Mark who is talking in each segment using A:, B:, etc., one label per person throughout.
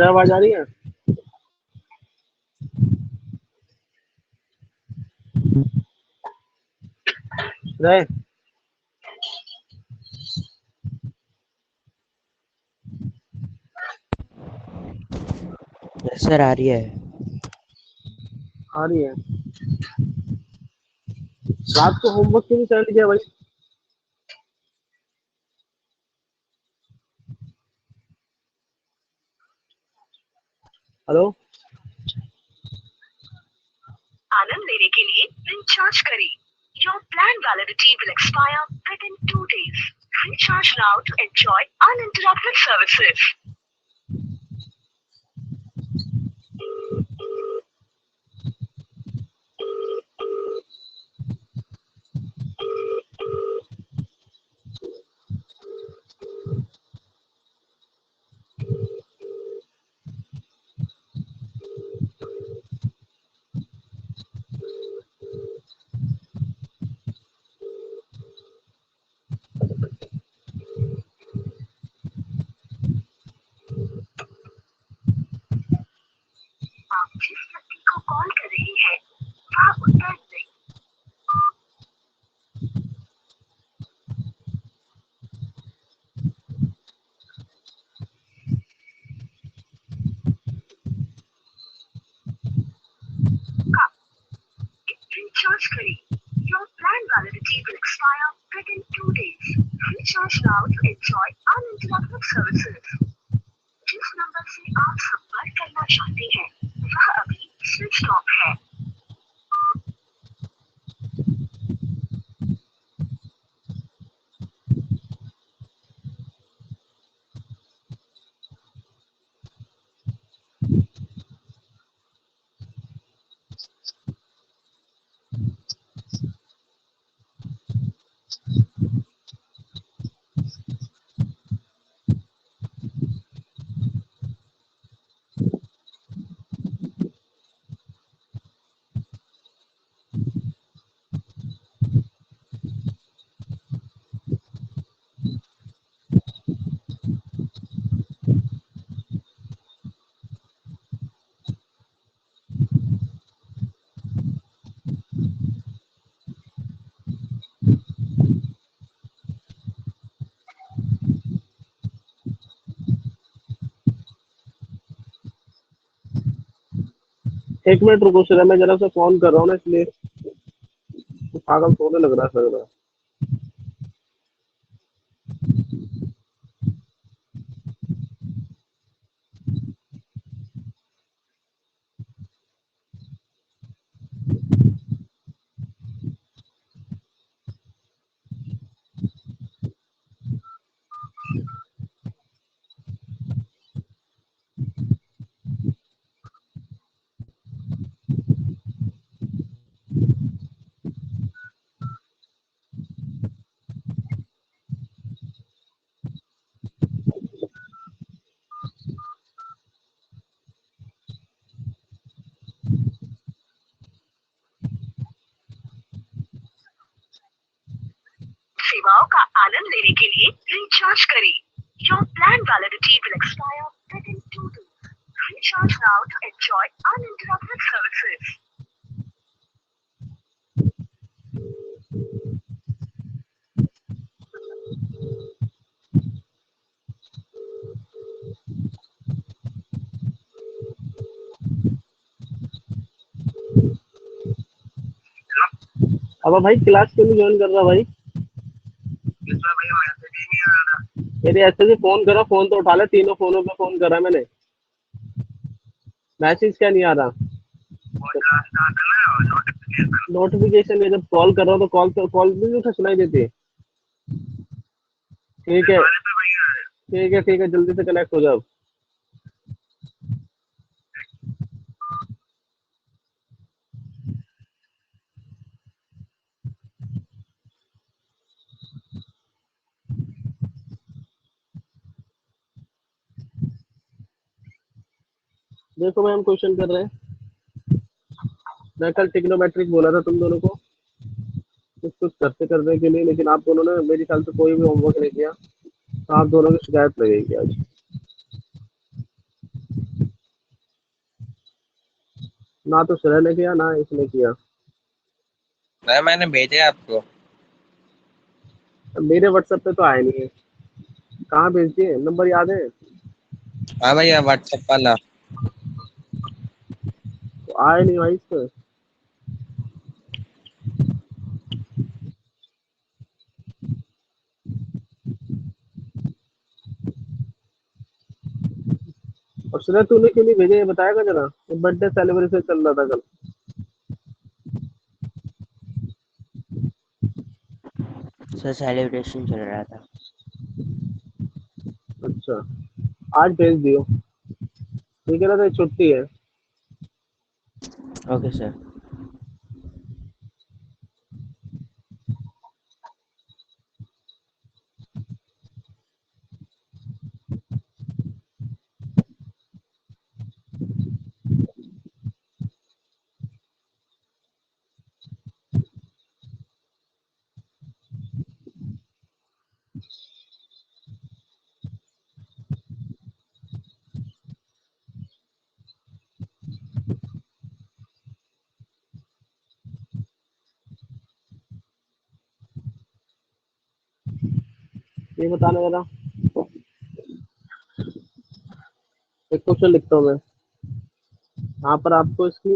A: आवाज आ रही है? रे
B: सर आ रही है।
A: आ रही है। रात को होमवर्क क्यों नहीं कर लिया भाई? हेलो,
C: आनंद लेने के लिए रिचार्ज करें। Your plan validity will expire within 2 days. Recharge now to enjoy uninterrupted services. आप जिस व्यक्ति को कॉल कर रही हैं, वह उत्तर नहीं। Recharge करें। Your plan validity will expire within 2 days. Recharge now to enjoy uninterrupted services. जिस नंबर से आप संपर्क करना चाहते हैं, वह अभी स्विच ऑफ है।
A: एक मिनट रुको सर, मैं जरा से फोन कर रहा हूँ ना, इसलिए तो पागल सोने लग रहा है लग रहा है।
C: सेवाओं का आनंद लेने के लिए रिचार्ज करें। Your plan validity will expire within 2 days. Recharge now to enjoy uninterrupted services.
A: अब भाई क्लास क्यों नहीं ज्वाइन कर रहा भाई? मेरे ऐसे भी फोन करा, फोन तो उठा ले, तीनों फोनों पे फोन करा मैंने, मैसेज क्या नहीं आ रहा? नोटिफिकेशन है, जब कॉल कर रहा हूँ तो कॉल भी नहीं सुनाई देती। ठीक है ठीक है ठीक है, जल्दी से कनेक्ट हो जाओ। देखो मैम, क्वेश्चन कर रहे हैं। मैं कल टिग्नोमेट्रिक बोला था तुम दोनों को कुछ कुछ करने के लिए, लेकिन आप दोनों ने मेरे ख्याल से कोई भी होमवर्क नहीं किया, तो आप दोनों की शिकायत लगेगी आज। ना तो श्रेय ने किया ना इसने किया।
B: सर मैंने भेजे आपको।
A: अब मेरे व्हाट्सएप पे तो आया नहीं है। कहाँ भेज दिए, नंबर याद है?
B: हाँ भैया व्हाट्सएप वाला।
A: तो आया नहीं भाई इस पे। और श्रेय तूने क्यों नहीं भेजे, ये बताएगा जरा, बर्थडे सेलिब्रेशन चल रहा था कल।
D: सर सेलिब्रेशन चल रहा था।
A: अच्छा, आज भेज दियो, ठीक है ना, तो छुट्टी है।
D: Okay sir.
A: ये बताना जरा, एक क्वेश्चन लिखता हूँ मैं। यहाँ पर आपको इसकी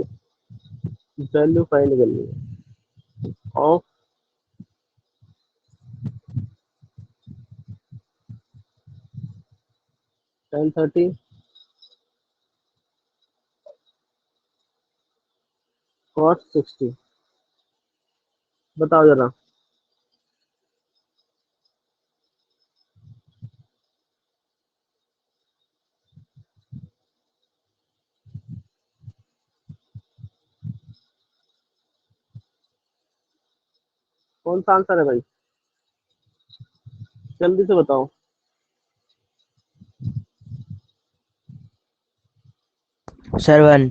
A: वैल्यू फाइंड करनी है ऑफ 1030 cos 60। बताओ जरा। कौन सा आंसर है भाई, जल्दी से बताओ।
D: सर 1।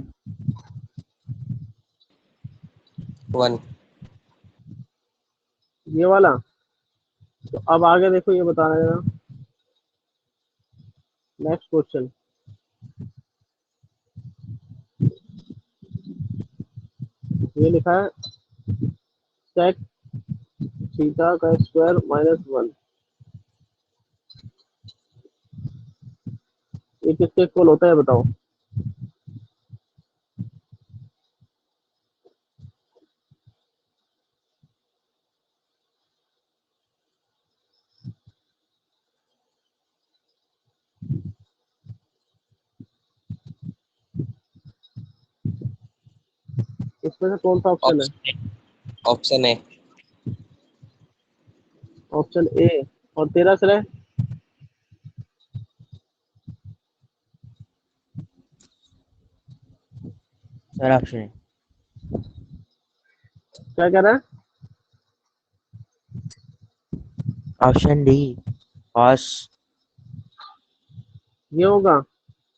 B: 1।
A: ये वाला। तो अब आगे देखो, ये बताना जरा। नेक्स्ट क्वेश्चन, ये लिखा है sec थीटा का स्क्वायर -1। ये किसके इक्वल होता है बताओ। इसमें से कौन सा ऑप्शन है?
B: Option A. Option A.
A: Option A. और तेरा सर है?
D: Sir option A.
A: क्या कह रहा है?
D: Option D cos.
A: ये होगा।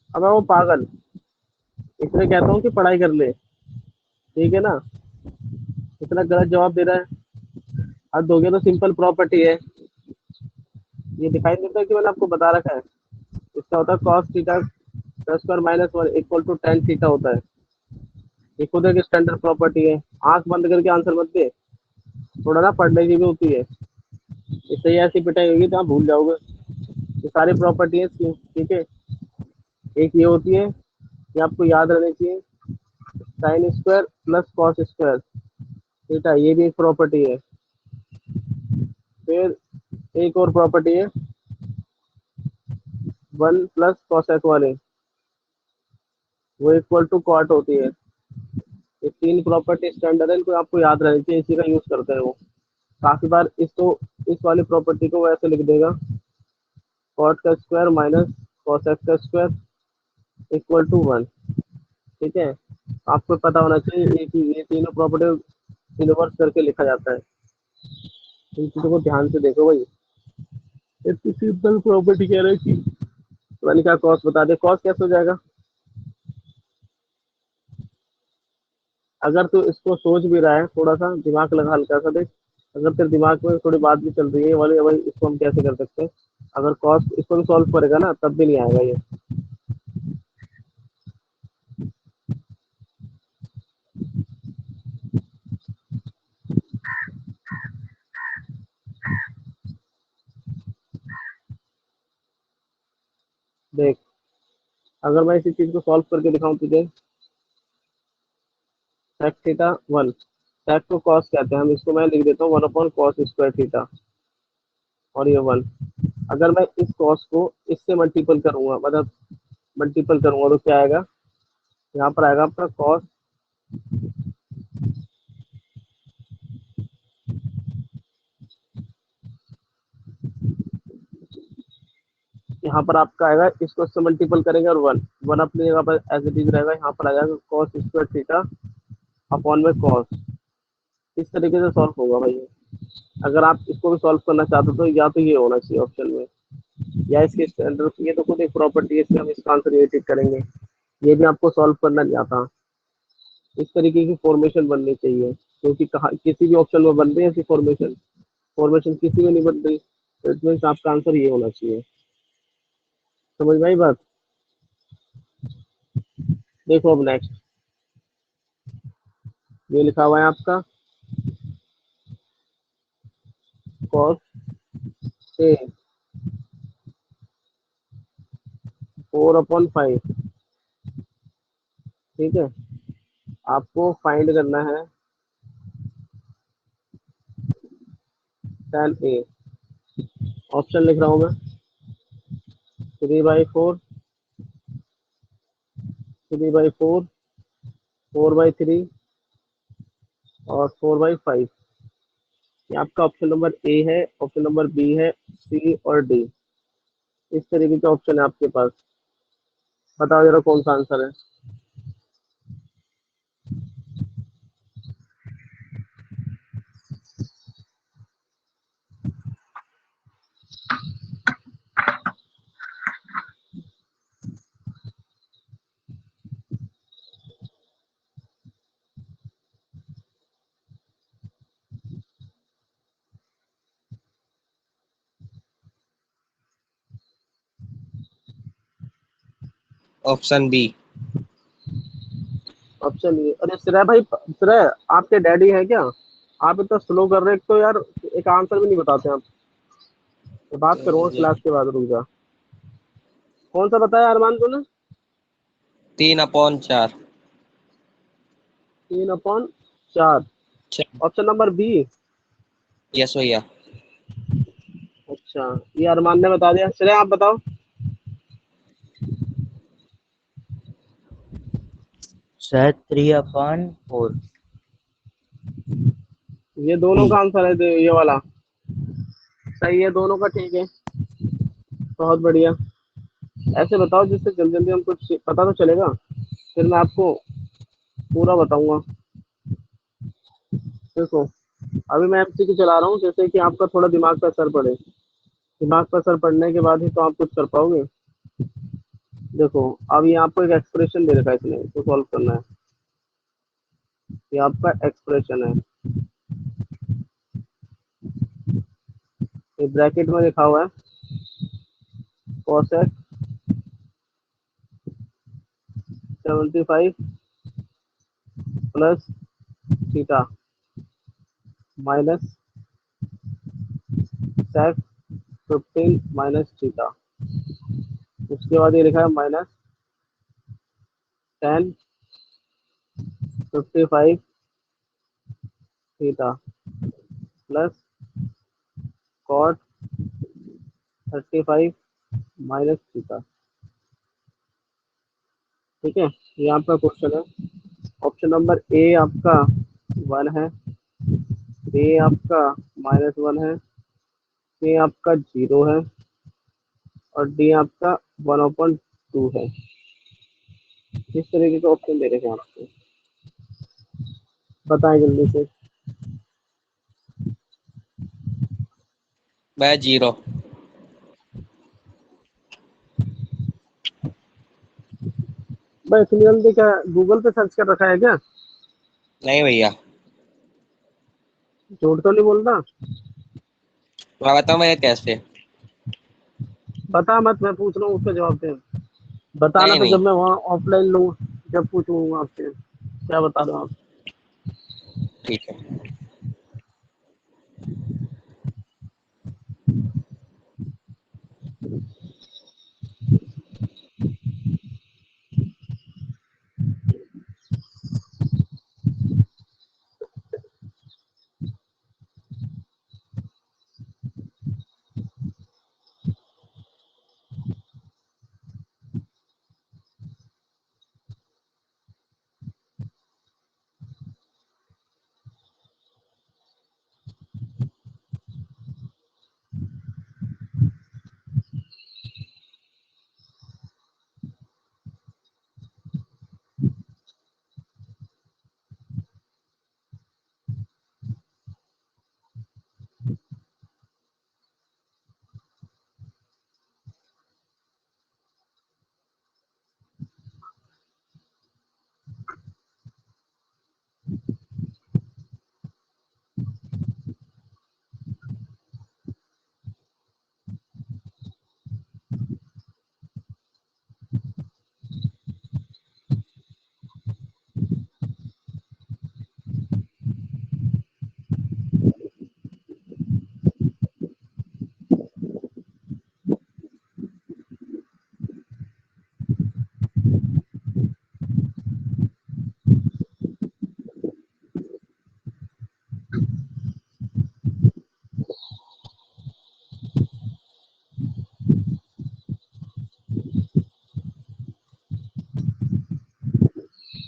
A: अब वो पागल, इसलिए कहता हूँ कि पढ़ाई कर ले, ठीक है ना। इतना गलत जवाब दे रहा है। हद हो गया, तो सिंपल प्रॉपर्टी है। ये दिखाई देता है कि मैंने आपको बता रखा है। इसका होता है cos theta square -1 equal to tan theta होता है। ये खुद एक स्टैंडर्ड प्रॉपर्टी है। आंख बंद करके आंसर मत दे, थोड़ा ना पढ़ने की भी होती है। इससे ही ऐसी पिटाई होगी तो आप भूल जाओगे। ये सारी प्रॉपर्टी है इसकी, ठीक है। एक ये होती है, ये आपको याद रहनी चाहिए, sine square plus cos square theta, ये भी एक प्रॉपर्टी है। फिर एक और प्रॉपर्टी है 1 प्लस कॉसेक वाले, वो इक्वल टू कॉट होती है। ये तीन प्रॉपर्टी स्टैंडर्ड है, इनको आपको याद रहनी चाहिए, इसी का यूज करते हैं वो। काफी बार इसको, इस वाली प्रॉपर्टी को वो ऐसे लिख देगा, कॉट का स्क्वायर माइनस कॉसेक का स्क्वायर इक्वल टू 1, ठीक है। आपको पता होना चाहिए कि ये तीनों प्रॉपर्टी इन्वर्स करके लिखा जाता है। इन चीजों को ध्यान से देखो भाई। इतनी सिंपल प्रॉपर्टी कह रहे हैं कि मैंने क्या कॉस बता दे, कॉस कैसे हो जाएगा? अगर तू इसको सोच भी रहा है, थोड़ा सा दिमाग लगा, हल्का सा देख। अगर तेरे दिमाग में थोड़ी बात भी चल रही है ये वाली, भाई इसको हम कैसे कर सकते हैं, अगर कॉस इसको भी सॉल्व करेगा ना तब भी नहीं आएगा ये। अगर मैं इसी चीज को सॉल्व करके दिखाऊं तुझे, sec थीटा 1, sec को cos कहते हैं हम, इसको मैं लिख देता हूँ 1/cos² थीटा, और ये 1। अगर मैं इस cos को इससे मल्टीपल करूंगा, मतलब मल्टीपल करूंगा तो क्या आएगा, यहाँ पर आएगा आपका cos, यहाँ पर आपका आएगा, इसको इससे मल्टीपल करेंगे और 1, 1 अपनी जगह पर एज इट इज रहेगा, यहाँ पर आ जाएगा cos² थीटा अपॉन में cos। इस तरीके से सॉल्व होगा भाई ये। अगर आप इसको भी सॉल्व करना चाहते हो तो या तो ये होना चाहिए ऑप्शन में, या इसके स्टैंडर्ड, ये तो खुद एक प्रॉपर्टी है, इसलिए हम इसका आंसर ये टिक करेंगे। ये भी आपको सॉल्व करना नहीं आता, इस तरीके की फॉर्मेशन बननी चाहिए, क्योंकि कहा किसी भी ऑप्शन में बन रही है ऐसी फॉर्मेशन, फॉर्मेशन किसी में नहीं बन रही, तो इट मीन्स आपका आंसर ये होना चाहिए। समझ में आई बात? देखो अब नेक्स्ट, ये लिखा हुआ है आपका cos a 4/5, ठीक है। आपको फाइंड करना है tan a। ऑप्शन लिख रहा हूँ मैं, 3/4, 3/4, 4/3 और 4/5। ये आपका ऑप्शन नंबर ए है, ऑप्शन नंबर बी है, सी और डी। इस तरीके के ऑप्शन है आपके पास, बताओ जरा कौन सा आंसर है।
B: Option B.
A: ऑप्शन ये, अरे श्रेय भाई, श्रेय आपके डैडी है क्या? आप इतना स्लो कर रहे हैं, एक तो यार एक आंसर भी नहीं बताते आप। मैं बात करूंगा क्लास के बाद, रुक जा। कौन सा बताया अरमान तूने?
B: 3/4।
A: 3/4। Option number B.
B: यस भैया।
A: अच्छा, ये अरमान ने बता दिया। श्रेय आप बताओ।
D: सर 3/4
A: ये दोनों का
D: बी।
A: आंसर है, ये वाला सही है, दोनों का ठीक है। बहुत बढ़िया। ऐसे बताओ जिससे जल्दी जल्दी हम कुछ पता तो चलेगा, फिर मैं आपको पूरा बताऊंगा। देखो, अभी मैं एमसीक्यू चला रहा हूँ, जैसे कि आपका थोड़ा दिमाग पर असर पड़े। दिमाग पर असर पड़ने के बाद ही तो आप कुछ कर पाओगे। देखो, अब ये आपको एक एक्सप्रेशन दे रखा है, इसमें इसको सॉल्व करना है। ये आपका एक्सप्रेशन है, ये ब्रैकेट में लिखा हुआ है cosec 75 plus theta minus sec 15 minus theta. उसके बाद ये लिखा है minus tan 55 theta plus cot 35 minus theta. ठीक है, ये आपका क्वेश्चन है। ऑप्शन नंबर ए आपका 1 है, बी आपका -1 है, सी आपका 0 है, और डी आपका 1/2 है। इस तरीके के ऑप्शन दे रखे हैं आपको, बताएं जल्दी से।
B: मैं 0।
A: भाई इतनी जल्दी क्या गूगल पे सर्च कर रखा है क्या?
B: नहीं भैया।
A: झूठ तो नहीं बोलना।
B: मैं बताऊँ मैं कैसे।
A: बता मत, मैं पूछ रहा हूँ उसका जवाब दे। बताना
B: नहीं
A: तो
B: नहीं।
A: जब मैं वहाँ ऑफलाइन लूँ, जब पूछूंगा आपसे क्या बता रहे हो आप।
B: ठीक है।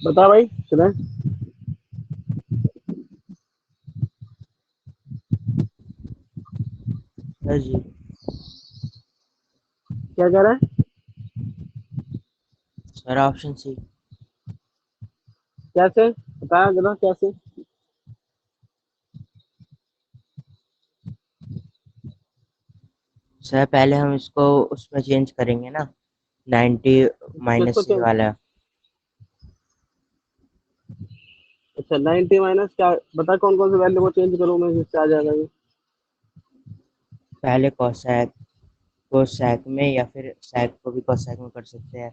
A: बता भाई सुना।
D: सर जी,
A: क्या कह रहा है?
D: Sir option C.
A: कैसे बताया जरा कैसे?
D: सर पहले हम इसको उसमें चेंज करेंगे ना, 90
A: किसको
D: माइनस सी
A: चेंज?
D: वाला।
A: अच्छा 90 माइनस क्या बता, कौन कौन से वैल्यू को चेंज करूँ मैं जिससे आ जाएगा ये?
D: पहले कोसैक को सैक में, या फिर सैक को भी कोसैक में कर सकते हैं,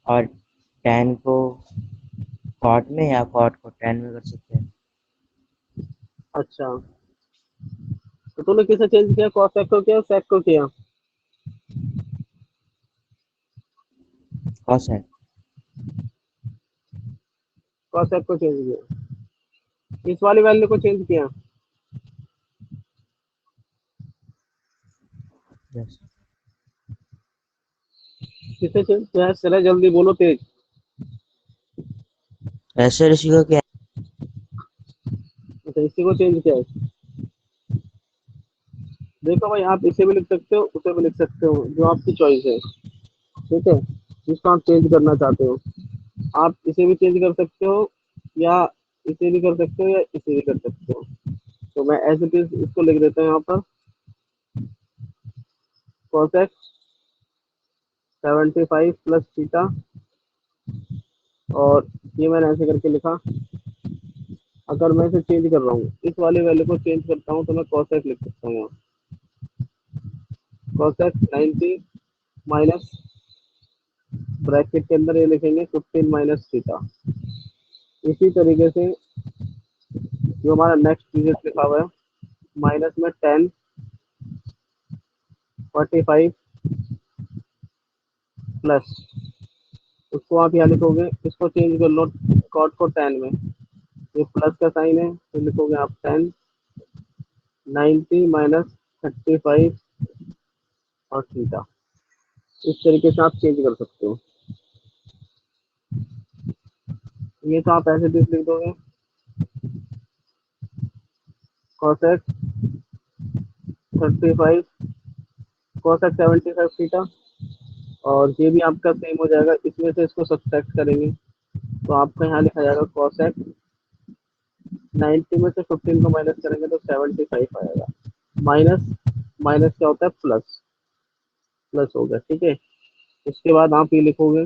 D: और टैन को कॉट में, या कॉट को टैन में कर सकते हैं।
A: अच्छा तो तूने किसे चेंज किया, कॉसेक को किया सेक को किया?
D: कोसैक।
A: कॉसेक को चेंज किया, इस वाली वैल्यू को चेंज किया।
D: यस।
A: किसे चेंज किया है, चले जल्दी बोलो तेज।
D: ऐसे ऋषि को क्या।
A: अच्छा इसी को चेंज किया है। देखो भाई आप इसे भी लिख सकते हो उसे भी लिख सकते हो, जो आपकी चॉइस है। ठीक है, जिसको आप चेंज करना चाहते हो, आप इसे भी चेंज कर सकते हो, या इसे भी कर सकते हो, या इसे भी कर सकते हो। तो मैं एज इट इज इसको लिख देता हूँ यहाँ पर, cosec 75 प्लस थीटा। और ये मैंने ऐसे करके लिखा। अगर मैं इसे चेंज कर रहा हूँ, इस वाली वैल्यू को चेंज करता हूँ, तो मैं cosec लिख सकता हूँ यहाँ। cosec 90 माइनस, ब्रैकेट के अंदर ये लिखेंगे 15 माइनस थीटा। इसी तरीके से जो हमारा नेक्स्ट डिजिट लिखा हुआ है, माइनस में 10 45 प्लस, उसको आप यहाँ लिखोगे, इसको चेंज कर लो कॉट को 10 में, ये प्लस का साइन है तो लिखोगे आप 10 90 माइनस 35 और थीटा। इस तरीके से आप चेंज कर सकते हो। ये तो आप ऐसे भी लिख दोगे, cosec 35 cosec 75 थीटा। और ये भी आपका सेम हो जाएगा, इसमें से इसको सब्ट्रैक्ट करेंगे तो आपका यहाँ लिखा जाएगा cosec 90 में से 15 को माइनस करेंगे तो 75 आएगा। माइनस माइनस क्या होता है, प्लस, प्लस हो गया। ठीक है, उसके बाद आप ये लिखोगे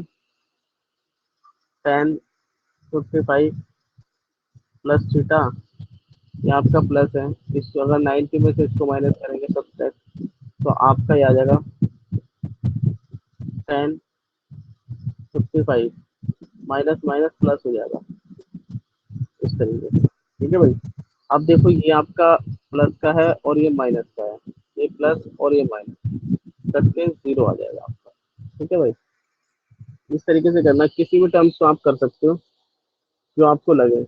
A: 10 55 प्लस थीटा, ये आपका प्लस है। इसको अगर 90 में से इसको माइनस करेंगे सब्ट्रैक्ट, तो आपका ये आ जाएगा 10 55 माइनस माइनस प्लस हो जाएगा, इस तरीके से। ठीक है भाई, अब देखो ये आपका प्लस का है और ये माइनस का है, ये प्लस और ये माइनस, दैट जीरो आ जाएगा आपका। ठीक है भाई, इस तरीके से करना, किसी भी टर्म्स को आप कर सकते हो जो आपको लगे।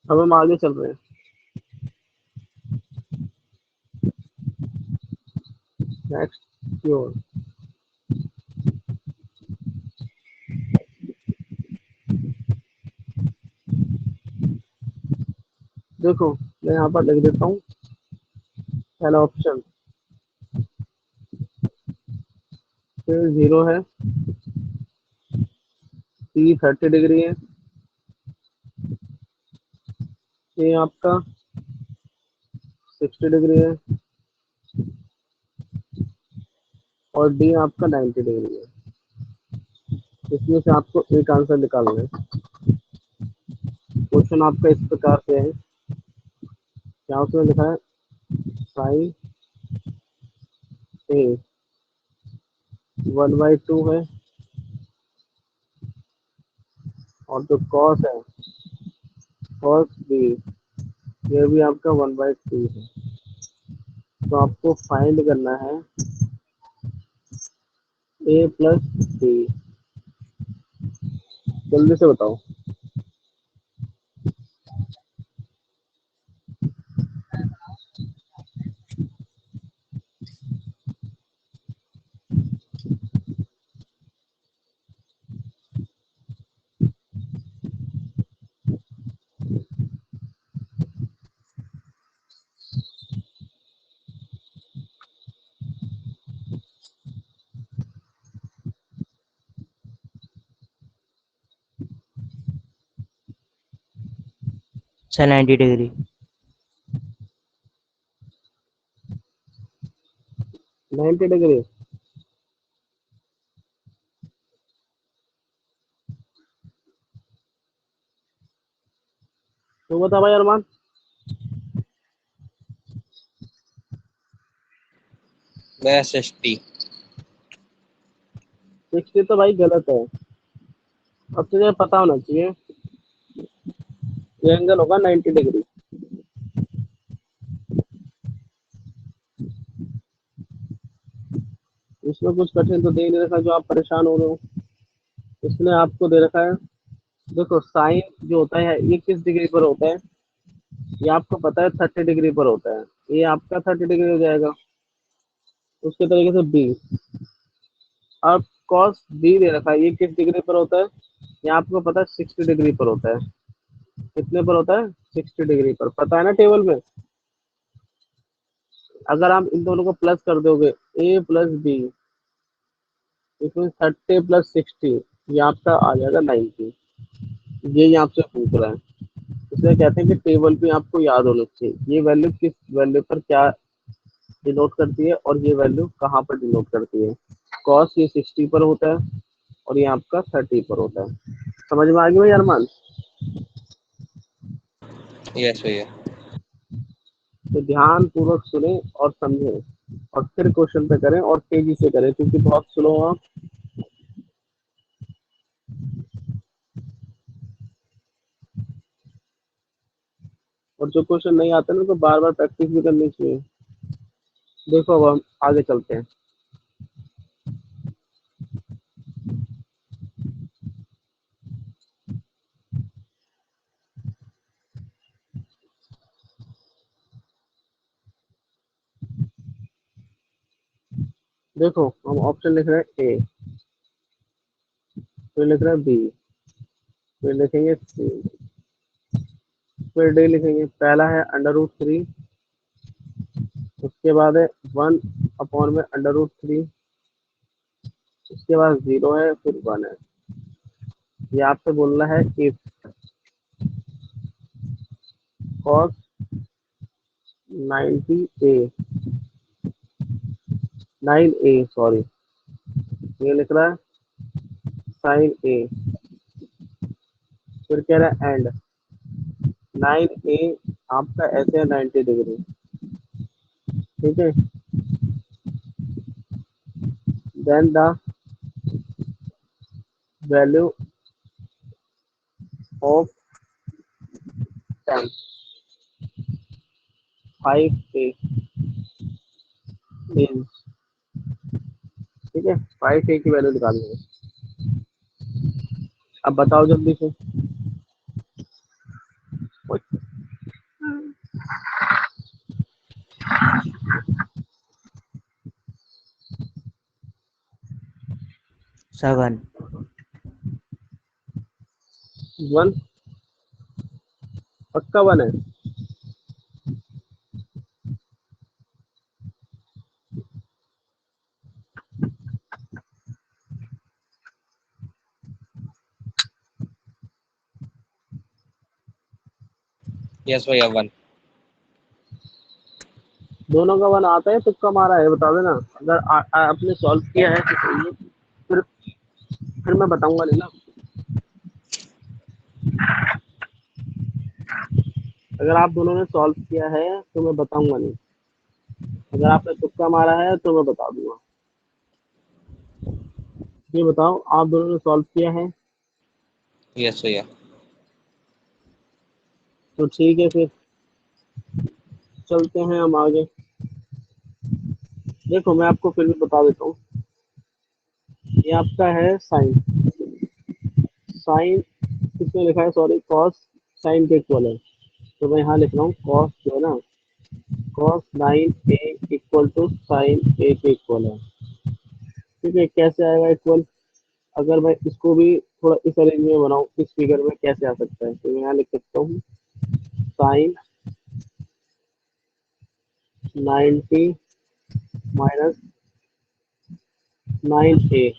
A: अब हम आगे चल रहे हैं। नेक्स्ट की ओर। देखो मैं यहाँ पर लिख देता हूँ पहला ऑप्शन, फिर जीरो है, सी 30 डिग्री है, ये आपका 60 डिग्री है, और डी आपका 90 डिग्री है। इसमें से आपको एक आंसर निकालना है। क्वेश्चन आपका इस प्रकार से है, क्या उसमें लिखा है, साइन ए 1/2 है, और जो कॉस है, कॉस बी, ये भी आपका 1/2 है। तो आपको फाइंड करना है ए प्लस बी, जल्दी से बताओ।
D: Sir 90 degree.
A: 90 डिग्री। तो बता भाई अरमान।
B: 60।
A: 60 तो भाई गलत है। अब तुझे पता होना चाहिए, ये एंगल होगा 90 डिग्री। इसमें कुछ कठिन तो दे ही नहीं रखा जो आप परेशान हो रहे हो। इसने आपको दे रखा है, देखो साइन जो होता है ये किस डिग्री पर होता है, ये आपको पता है 30 डिग्री पर होता है। ये आपका 30 डिग्री हो जाएगा। उसके तरीके से बी, अब कॉस बी दे रखा है, ये किस डिग्री पर होता है, ये आपको पता है 60 डिग्री पर होता है। कितने पर होता है? 60 डिग्री पर, पता है ना टेबल में। अगर आप इन दोनों को प्लस कर दोगे, ए प्लस बी इसमें 30 प्लस 60, ये आपका आ जाएगा 90। ये आपसे पूछ रहा है, इसलिए कहते हैं कि टेबल पे आपको याद होना चाहिए ये वैल्यू किस वैल्यू पर क्या डिनोट करती है और ये वैल्यू कहाँ पर डिनोट करती है। कॉस ये 60 पर होता है और ये आपका 30 पर होता है। समझ में आ गई भाई अरमान?
B: यस भैया।
A: तो ध्यान पूर्वक सुने और समझें, और फिर क्वेश्चन पे करें और तेजी से करें, क्योंकि बहुत स्लो हो आप। और जो क्वेश्चन नहीं आते ना उनको बार बार प्रैक्टिस भी करनी चाहिए। देखो अब हम आगे चलते हैं। देखो हम ऑप्शन लिख रहे हैं ए, फिर लिख रहे हैं बी, फिर लिखेंगे सी, फिर डी लिखेंगे। पहला है √3, उसके बाद है 1 अपॉन में √3, उसके बाद 0 है, फिर 1 है। ये आपसे बोलना है if cos 90 A 9 A sorry, ये लिख रहा है साइन ए, फिर कह रहा है एंड 9 ए आपका ऐसे है 90 डिग्री। ठीक है, then the value of 10 5 A is, ठीक है 5 ए की वैल्यू निकालनी है। अब बताओ जल्दी से।
D: 7।
A: 1, पक्का 1 है।
B: यस भैया 1।
A: दोनों का 1 आता है, तुक्का मारा है, बता देना। अगर आपने सॉल्व किया है तो सही है, फिर मैं बताऊंगा नहीं ना। अगर आप दोनों ने सॉल्व किया है तो मैं बताऊंगा नहीं, अगर आपने तुक्का मारा है तो मैं बता दूंगा। ये बताओ आप दोनों ने सॉल्व किया है?
B: यस भैया।
A: तो ठीक है, फिर चलते हैं हम आगे। देखो मैं आपको फिर भी बता देता हूँ। ये आपका है साइन। साइन किसने लिखा है, सॉरी, कॉस साइन के इक्वल है। तो मैं यहाँ लिख रहा हूँ कॉस जो है ना, cos 9a equal to sine a के इक्वल है। ठीक है, कैसे आएगा इक्वल? अगर मैं इसको भी थोड़ा इस अरेंज में बनाऊं, इस फिगर में कैसे आ सकता है, तो मैं यहाँ लिख सकता हूँ sine 90 minus 9a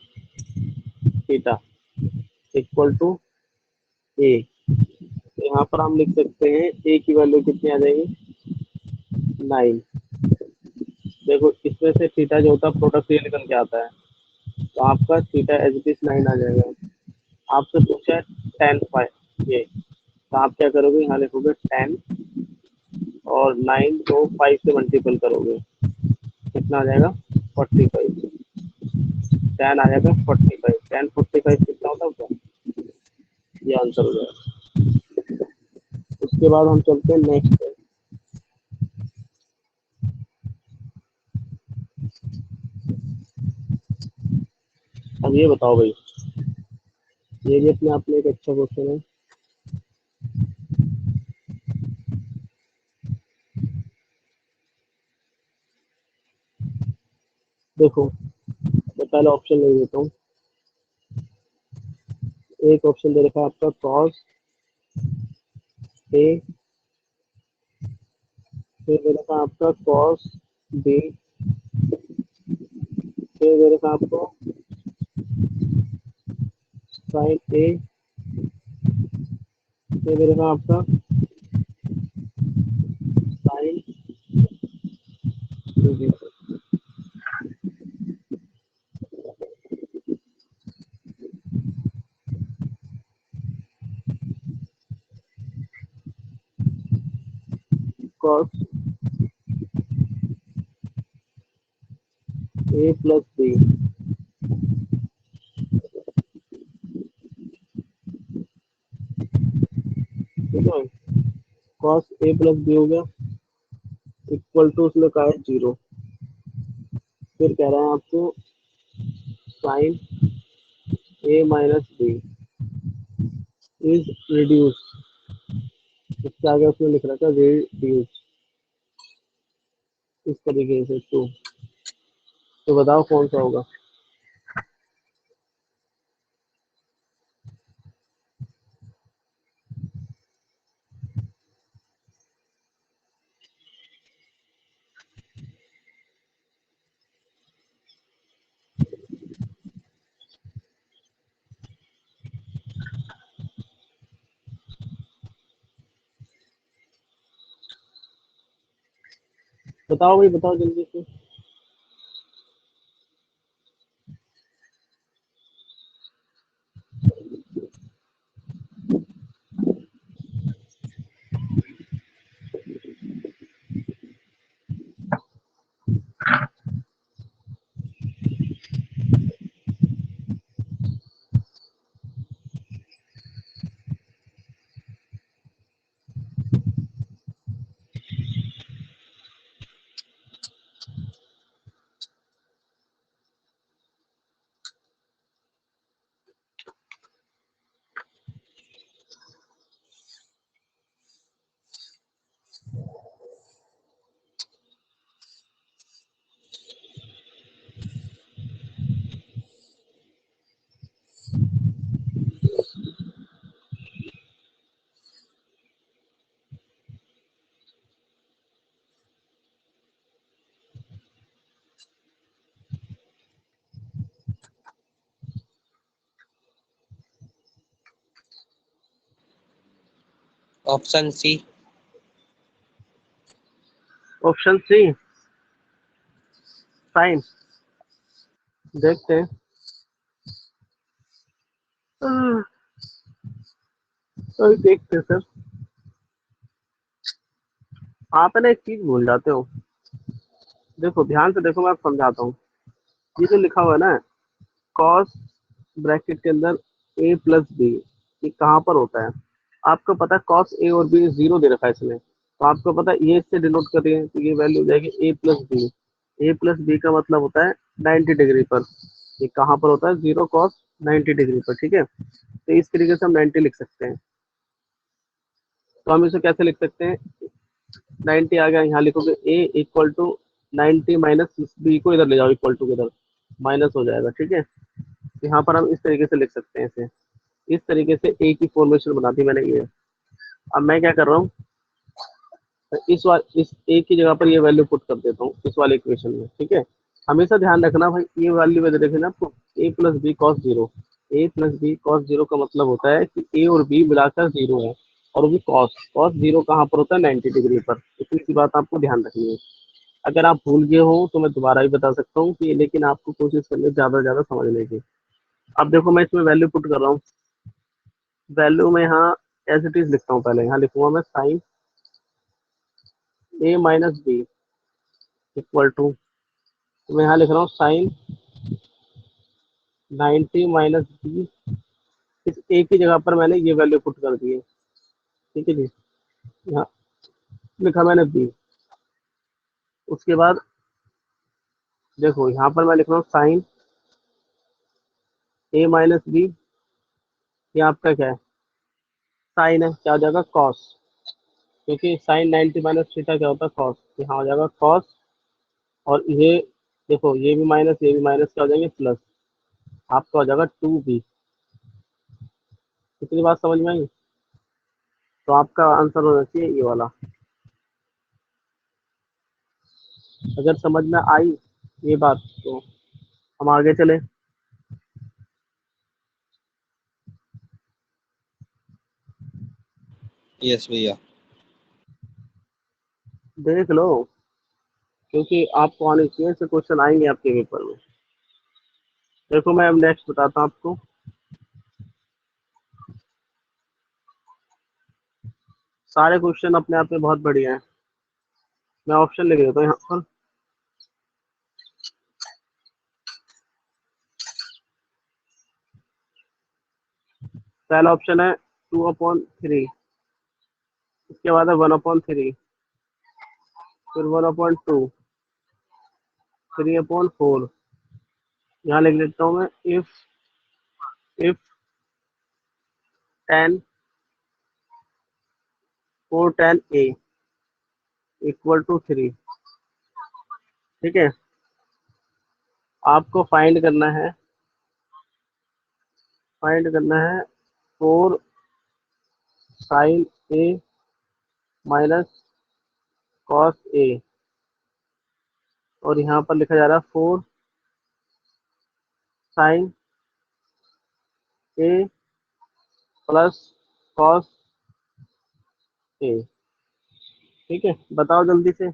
A: theta equal to a. तो यहाँ पर हम लिख सकते हैं ए की वैल्यू कितनी आ जाएगी, 9। देखो इसमें से थीटा जो होता है प्रोडक्ट ये निकल के आता है, तो आपका थीटा एज इट इज 9 आ जाएगा। आपसे पूछा है टेन फाइव ये, तो आप क्या करोगे, यहाँ लिखोगे 10 और 9 को 5 से मल्टीपल करोगे, कितना आ जाएगा 45। 10 आ जाएगा 45, 10 45 कितना होता है, ये आंसर हो जाएगा। उसके बाद हम चलते हैं नेक्स्ट पे। अब ये बताओ भाई, ये भी अपने आप में एक अच्छा क्वेश्चन है। देखो मैं पहले ऑप्शन ले लेता हूँ। एक ऑप्शन दे रखा है आपका कॉस ए, फिर दे रखा है आपका कॉस बी, फिर दे रखा है आपको साइन ए, फिर दे रखा है आपका sine B. Cos A plus B, ठीक है, कॉस ए प्लस बी हो गया, इक्वल टू उसमें का है 0। फिर कह रहा है आपको sine A minus B is reduce, इसके आगे उसने लिख रखा है रिड्यूस, इस तरीके से टू। तो बताओ कौन सा होगा। बताओ भाई, बताओ जल्दी से।
B: Option C.
A: Option C sine, देखते हैं। तो देखते हैं सर, आप है ना एक चीज भूल जाते हो। देखो ध्यान से देखो, मैं आपको समझाता हूँ। ये जो लिखा हुआ है ना कॉस ब्रैकेट के अंदर ए प्लस बी, ये कहाँ पर होता है? आपको पता है कॉस ए और बी 0 दे रखा है इसमें, तो आपको पता है ये इससे डिनोट कर रही है, तो ये वैल्यू हो जाएगी ए प्लस बी। ए प्लस बी का मतलब होता है 90 डिग्री पर, ये कहाँ पर होता है, 0 cos 90 डिग्री पर, ठीक है। तो इस तरीके से हम 90 लिख सकते हैं। तो हम इसे कैसे लिख सकते हैं, 90 आ गया, यहाँ लिखोगे a equal to 90 minus B को इधर ले जाओ, इक्वल टू के इधर माइनस हो जाएगा, ठीक है। तो यहाँ पर हम इस तरीके से लिख सकते हैं इसे। इस तरीके से ए की फॉर्मेशन बना दी मैंने ये। अब मैं क्या कर रहा हूँ, इस ए की जगह पर ये वैल्यू पुट कर देता हूँ इस वाले इक्वेशन में, ठीक है। हमेशा ध्यान रखना भाई, ये वैल्यू में देखे ना आपको, ए प्लस बी कॉस जीरो। ए प्लस बी कॉस जीरो का मतलब होता है कि ए और बी मिलाकर जीरो है, और वो भी कॉस कॉस जीरो कहाँ पर होता है, 90 डिग्री पर। इतनी सी बात आपको ध्यान रखनी है। अगर आप भूल गए हो तो मैं दोबारा भी बता सकता हूँ कि, लेकिन आपको कोशिश करनी है ज्यादा से ज्यादा समझने की। अब देखो मैं इसमें वैल्यू पुट कर रहा हूँ। वैल्यू में यहाँ एज इट इज लिखता हूँ, पहले यहाँ लिखूंगा मैं sine A minus B equal to, तो मैं यहाँ लिख रहा हूँ साइन 90 माइनस बी। इस ए की जगह पर मैंने ये वैल्यू पुट कर दी है, ठीक है जी। यहाँ लिखा मैंने बी। उसके बाद देखो यहाँ पर मैं लिख रहा हूँ साइन ए माइनस बी, ये आपका क्या है, साइन है, क्या हो जाएगा कॉस, क्योंकि साइन 90 माइनस थीटा क्या होता है, कॉस। यहाँ हो जाएगा कॉस, और ये देखो ये भी माइनस ये भी माइनस, क्या हो जाएंगे प्लस, आपका हो जाएगा 2b। कितनी बात समझ में आई। तो आपका आंसर होना चाहिए ये वाला। अगर समझ में आई ये बात तो हम आगे चले।
B: यस भैया।
A: देख लो, क्योंकि आपको आने चाहिए से क्वेश्चन आएंगे आपके पेपर में। देखो मैं अब नेक्स्ट बताता हूँ आपको। सारे क्वेश्चन अपने आप में बहुत बढ़िया है। मैं ऑप्शन लिख देता हूँ यहाँ पर। पहला ऑप्शन है 2/3, उसके बाद है 1/3, फिर 1/2, 3/4। यहाँ लिख लेता हूँ मैं, if 10 4 tan a equal to 3, ठीक है। आपको फाइंड करना है 4 sin a minus cos a, और यहाँ पर लिखा जा रहा है 4 sin a plus cos a, ठीक है। बताओ जल्दी से।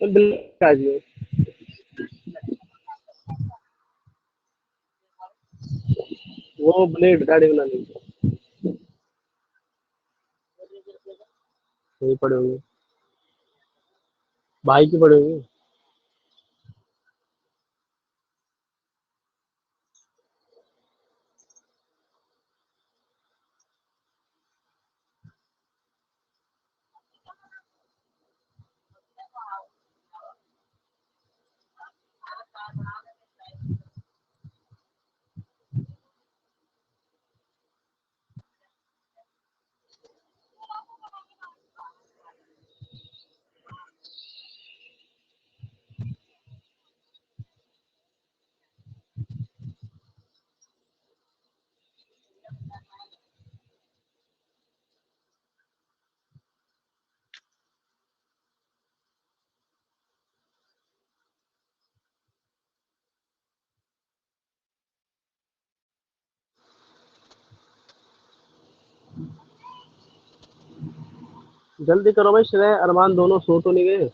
A: तो बिल्कुल आ जाइए। वो ब्लेड गाड़ी बनाने की नहीं पड़े होंगे, भाई की पड़े होंगे। जल्दी करो भाई, श्रेय अरमान दोनों सो तो नहीं गए।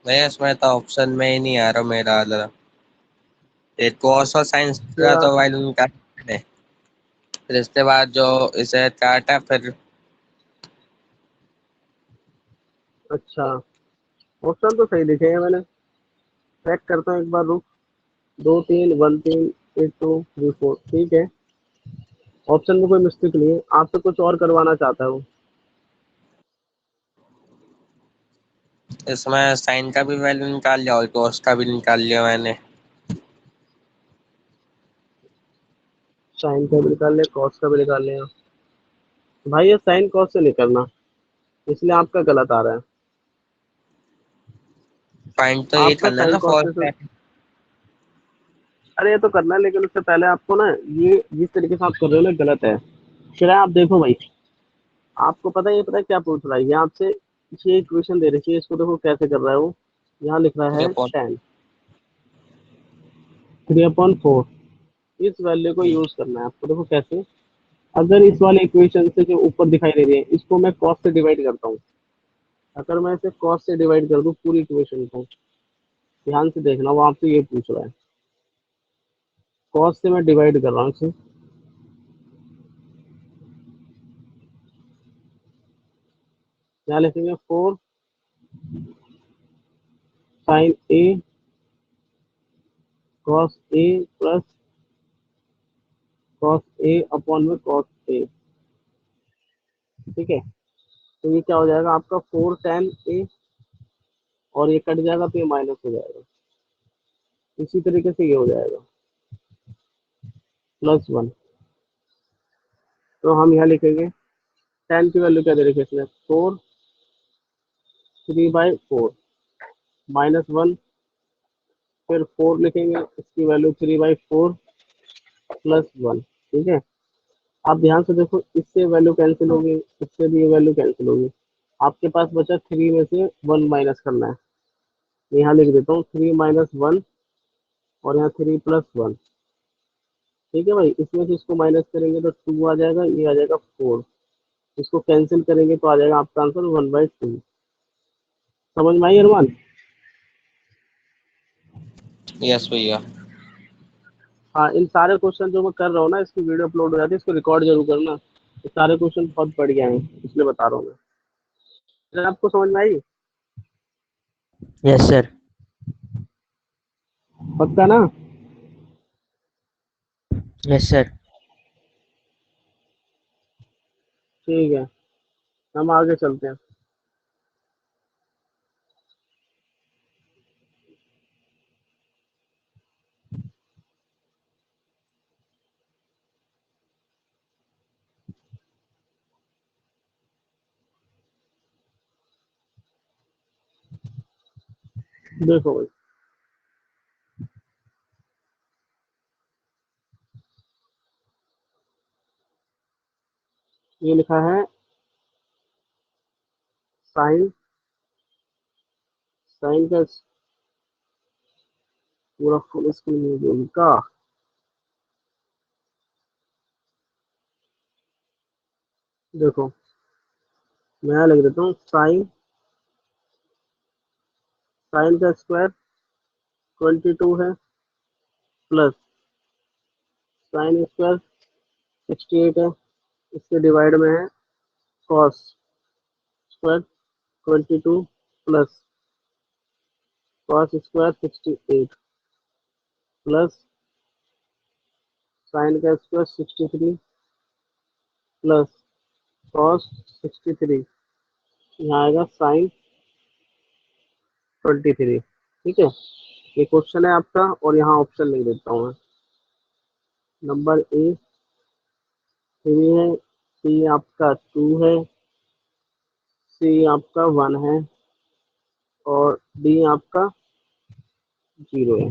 B: नहीं, इसमें तो ऑप्शन में ही नहीं आ रहा मेरा वाला। ये कॉस और साइंस का
A: क्या?
B: तो भाई उनका है। फिर इसके बाद जो इसे काटा फिर
A: अच्छा, ऑप्शन तो सही लिखे हैं मैंने। चेक करता हूँ एक बार, रुक। 2 3 1 3 8 2 3 4, ठीक है। ऑप्शन में कोई मिस्टेक नहीं है, आपसे कुछ और करवाना चाहता हूँ।
B: इसमें साइन का भी वैल्यू निकाल लिया और कॉस का भी निकाल लिया मैंने।
A: साइन का भी निकाल लिया, कॉस का भी निकाल लिया। भाई ये साइन कॉस से नहीं करना, इसलिए आपका गलत आ रहा है।
B: पॉइंट तो ये
A: आपका
B: करना है
A: साइन
B: ना
A: कॉस
B: फर्स्ट
A: से।
B: टाइम।
A: अरे ये तो करना है, लेकिन उससे पहले आपको ना, ये जिस तरीके से आप कर रहे हो ना, गलत है। फिर आप देखो भाई, आपको पता है क्या पूछ रहा है ये आपसे। ये इक्वेशन दे रखी है, इसको देखो कैसे कर रहा है वो। यहाँ लिख रहा
B: ये
A: है
B: पॉइंट
A: 10 3/4। इस वैल्यू को यूज करना है आपको, देखो कैसे। अगर इस वाले इक्वेशन से जो ऊपर दिखाई दे रही है, इसको मैं कॉस से डिवाइड करता हूँ। अगर मैं इसे कॉस से डिवाइड कर दूं पूरी इक्वेशन को, ध्यान से देखना, वो आपसे ये पूछ रहा है। कॉस से मैं डिवाइड कर रहा हूँ इसे। यहाँ लिखेंगे 4 sin A cos A plus cos A upon में cos A। ठीक है, तो ये क्या हो जाएगा आपका 4 tan A, और ये कट जाएगा तो ये माइनस हो जाएगा। इसी तरीके से ये हो जाएगा +1। तो हम यहाँ लिखेंगे tan की वैल्यू क्या दे रखी है इसमें, 4 3/4 -1। फिर 4 लिखेंगे, इसकी वैल्यू 3/4 +1। ठीक है, आप ध्यान से देखो, इससे वैल्यू कैंसिल होगी, इससे भी ये वैल्यू कैंसिल होगी। आपके पास बचा 3 में से 1 माइनस करना है। यहाँ लिख देता हूँ 3 - 1, और यहाँ 3 + 1। ठीक है भाई, इसमें से इसको माइनस करेंगे तो 2 आ जाएगा, ये आ जाएगा 4। इसको कैंसिल करेंगे तो आ जाएगा आपका आंसर 1/2। समझ में आई अरमान?
B: यस भैया।
A: हाँ, इन सारे क्वेश्चन जो मैं कर रहा हूँ ना, इसकी वीडियो अपलोड हो जाती है, इसको रिकॉर्ड जरूर करना। ये सारे क्वेश्चन बहुत बढ़िया हैं, इसलिए बता रहा हूँ मैं। अगर आपको समझ में आई?
D: Yes sir.
A: पक्का ना?
D: Yes sir.
A: ठीक है, हम आगे चलते हैं। देखो भाई, ये लिखा है साइन। साइन का पूरा फुल स्क्रीन का। देखो, मैं यहाँ लिख देता हूँ साइन। साइन का स्क्वायर 22 है, प्लस साइन स्क्वायर 68 है, इसके डिवाइड में है cos square 22 plus cos square 68 plus sign का स्क्वायर 63 प्लस कॉस 63। यहाँ आएगा साइन 23। ठीक है, ये क्वेश्चन है आपका, और यहाँ ऑप्शन लिख देता हूँ मैं। नंबर A 3 है, C आपका 2 है, C आपका 1 है, और D आपका 0 है।